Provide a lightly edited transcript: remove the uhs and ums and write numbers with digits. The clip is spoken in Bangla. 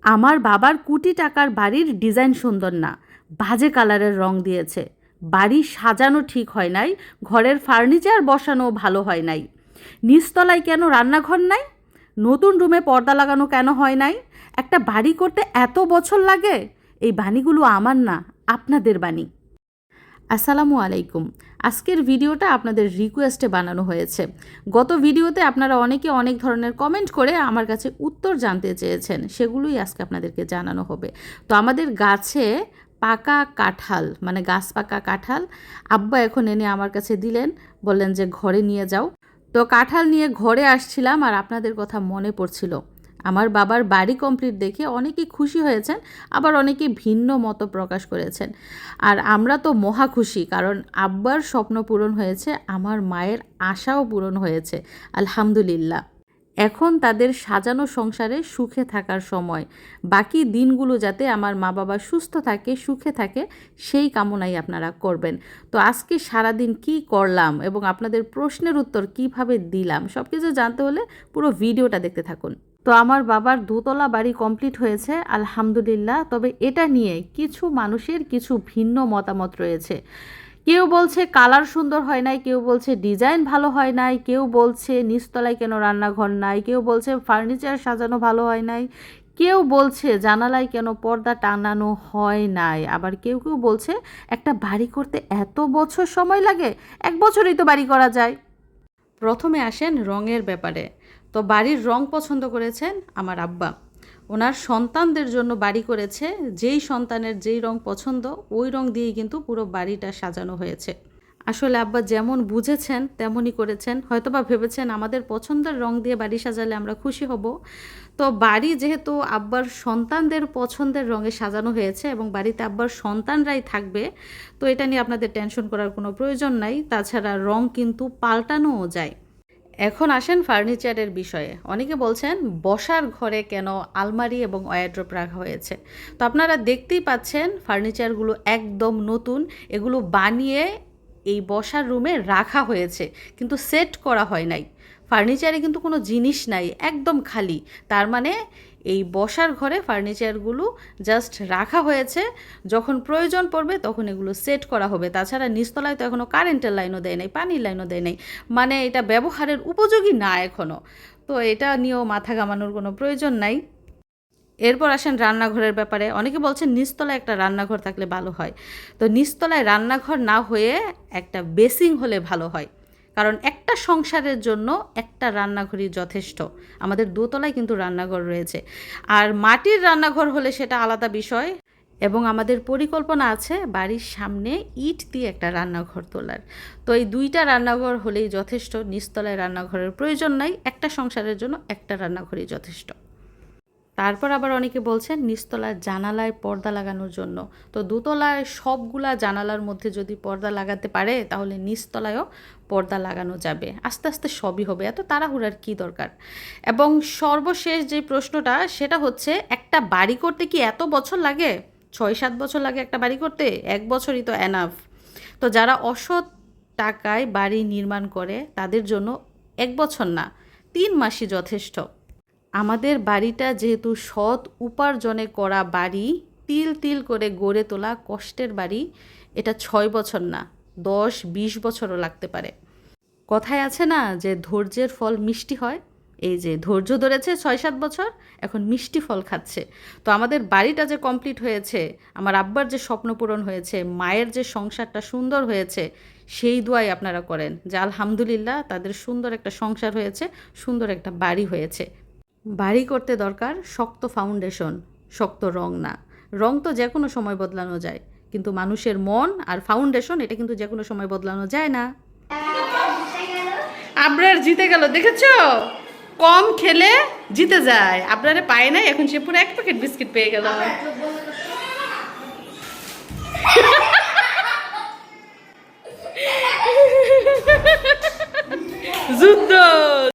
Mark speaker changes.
Speaker 1: আমার বাবার কোটি টাকার বাড়ির ডিজাইন সুন্দর না, বাজে কালারের রং দিয়েছে। বাড়ি সাজানো ঠিক হয় নাই, ঘরের ফার্নিচার বসানো ভালো হয় নাই। নিচতলায় কেন রান্নাঘর নাই? নতুন রুমে পর্দা লাগানো কেন হয় নাই? একটা বাড়ি করতে এত বছর লাগে? এই বাণীগুলো আমার না, আপনাদের বাণী। আসসালামু আলাইকুম। আজকের ভিডিওটা আপনাদের রিকোয়েস্টে বানানো হয়েছে। গত ভিডিওতে আপনারা অনেকে অনেক ধরনের কমেন্ট করে আমার কাছে উত্তর জানতে চেয়েছেন, সেগুলোই আজকে আপনাদেরকে জানানো হবে। তো আমাদের গাছে পাকা কাঁঠাল, মানে গাছ পাকা কাঁঠাল আব্বা এখন এনে আমার কাছে দিলেন, বললেন যে ঘরে নিয়ে যাও। তো কাঁঠাল নিয়ে ঘরে আসছিলাম আর আপনাদের কথা মনে পড়ছিল। আমার বাবার বাড়ি কমপ্লিট দেখে অনেকেই খুশি হয়েছেন, আবার অনেকে ভিন্ন মত প্রকাশ করেছেন। আর আমরা তো মহা খুশি, কারণ আব্বার স্বপ্ন পূরণ হয়েছে, আমার মায়ের আশাও পূরণ হয়েছে, আলহামদুলিল্লাহ। এখন তাদের সাজানো সংসারে সুখে থাকার সময়। বাকি দিনগুলো যাতে আমার মা বাবা সুস্থ থাকে, সুখে থাকে, সেই কামনাই আপনারা করবেন। তো আজকে সারাদিন কি করলাম এবং আপনাদের প্রশ্নের উত্তর কিভাবে দিলাম, সব কিছু জানতে হলে পুরো ভিডিওটা দেখতে থাকুন। তো আমার বাবার দোতলা বাড়ি কমপ্লিট হয়েছে, আলহামদুলিল্লাহ। তবে এটা নিয়ে কিছু মানুষের কিছু ভিন্ন মতামত রয়েছে। কেউ বলছে কালার সুন্দর হয় নাই, কেউ বলছে ডিজাইন ভালো হয় নাই, কেউ বলছে নিচতলায় কেন রান্নাঘর নাই, কেউ বলছে ফার্নিচার সাজানো ভালো হয় নাই, কেউ বলছে জানালায় কেন পর্দা টানানো হয় নাই, আবার কেউ কেউ বলছে একটা বাড়ি করতে এত বছর সময় লাগে, 1 বছরেই তো বাড়ি করা যায়। প্রথমে আসেন রঙের ব্যাপারে। তো বাড়ির রং পছন্দ করেছেন আমার আব্বা। ওনার সন্তানদের জন্য বাড়ি করেছে, যেই সন্তানের যেই রং পছন্দ ওই রং দিয়েই কিন্তু পুরো বাড়িটা সাজানো হয়েছে। আসলে আব্বা যেমন বুঝেছেন তেমনই করেছেন। হয়তোবা ভেবেছেন আমাদের পছন্দের রং দিয়ে বাড়ি সাজালে আমরা খুশি হব। তো বাড়ি যেহেতু আব্বার সন্তানদের পছন্দের রঙে সাজানো হয়েছে এবং বাড়িতে আব্বার সন্তানরাই থাকবে, তো এটা নিয়ে আপনাদের টেনশন করার কোনো প্রয়োজন নাই। তাছাড়া রং কিন্তু পাল্টানোও যায়। এখন আসেন ফার্নিচারের বিষয়ে। অনেকে বলছেন বসার ঘরে কেন আলমারি এবং ওয়ারড্রোব রাখা হয়েছে। তো আপনারা দেখতেই পাচ্ছেন ফার্নিচারগুলো একদম নতুন, এগুলো বানিয়ে এই বসার রুমে রাখা হয়েছে, কিন্তু সেট করা হয় নাই। ফার্নিচারে কিন্তু কোনো জিনিস নাই, একদম খালি। তার মানে এই বসার ঘরে ফার্নিচারগুলো জাস্ট রাখা হয়েছে, যখন প্রয়োজন পড়বে তখন এগুলো সেট করা হবে। তাছাড়া নিচতলায় তো এখনও কারেন্টের লাইনও দেয় নাই, পানির লাইনও দেয় নাই, মানে এটা ব্যবহারের উপযোগী না এখনও। তো এটা নিয়েও মাথা ঘামানোর কোনো প্রয়োজন নাই। এরপর আসেন রান্নাঘরের ব্যাপারে। অনেকে বলছেন নিচতলায় একটা রান্নাঘর থাকলে ভালো হয়। তো নিচতলায় রান্নাঘর না হয়ে একটা বেসিং হলে ভালো হয়, কারণ একটা সংসারের জন্য একটা রান্নাঘরই যথেষ্ট। আমাদের দোতলায় কিন্তু রান্নাঘর রয়েছে, আর মাটির রান্নাঘর হলে সেটা আলাদা বিষয়। এবং আমাদের পরিকল্পনা আছে বাড়ির সামনে ইট দিয়ে একটা রান্নাঘর তোলার। তো এই 2টা রান্নাঘর হলেই যথেষ্ট, নিচতলায় রান্নাঘরের প্রয়োজন নাই। একটা সংসারের জন্য একটা রান্নাঘরই যথেষ্ট। তারপর আবার অনেকে বলছেন নিচতলার জানালায় পর্দা লাগানোর জন্য। তো দোতলায় সবগুলা জানালার মধ্যে যদি পর্দা লাগাতে পারে তাহলে নিচতলায়ও পর্দা লাগানো যাবে। আস্তে আস্তে সবই হবে, এত তাড়াহুড়ার কী দরকার। এবং সর্বশেষ যে প্রশ্নটা, সেটা হচ্ছে একটা বাড়ি করতে কি এত বছর লাগে? 6-7 বছর লাগে একটা বাড়ি করতে? 1 বছরই তো এনাফ। তো যারা অসৎ টাকায় বাড়ি নির্মাণ করে তাদের জন্য 1 বছর না, 3 মাসই যথেষ্ট। আমাদের বাড়িটা যেহেতু সৎ উপার্জনে করা বাড়ি, তিল তিল করে গড়ে তোলা কষ্টের বাড়ি, এটা 6 বছর না, 10-20 বছরও লাগতে পারে। কথায় আছে না যে ধৈর্যের ফল মিষ্টি হয়? এই যে ধৈর্য ধরেছে 6-7 বছর, এখন মিষ্টি ফল খাচ্ছে। তো আমাদের বাড়িটা যে কমপ্লিট হয়েছে, আমার আব্বার যে স্বপ্ন পূরণ হয়েছে, মায়ের যে সংসারটা সুন্দর হয়েছে, সেই দোয়াই আপনারা করেন যে আলহামদুলিল্লাহ তাদের সুন্দর একটা সংসার হয়েছে, সুন্দর একটা বাড়ি হয়েছে। বাড়ি করতে দরকার শক্ত ফাউন্ডেশন, শক্ত রং না। রং তো যে কোনো সময় বদলানো যায়, কিন্তু মানুষের মন আর ফাউন্ডেশন এটা কিন্তু যে কোনো সময় বদলানো যায় না। আবরার জিতে গেল, দেখেছো? কম খেলে জিতে যায়। আবরারে পায় নাই, এখন সে পুরো 1 প্যাকেট বিস্কিট পেয়ে গেল। যুদ্ধ।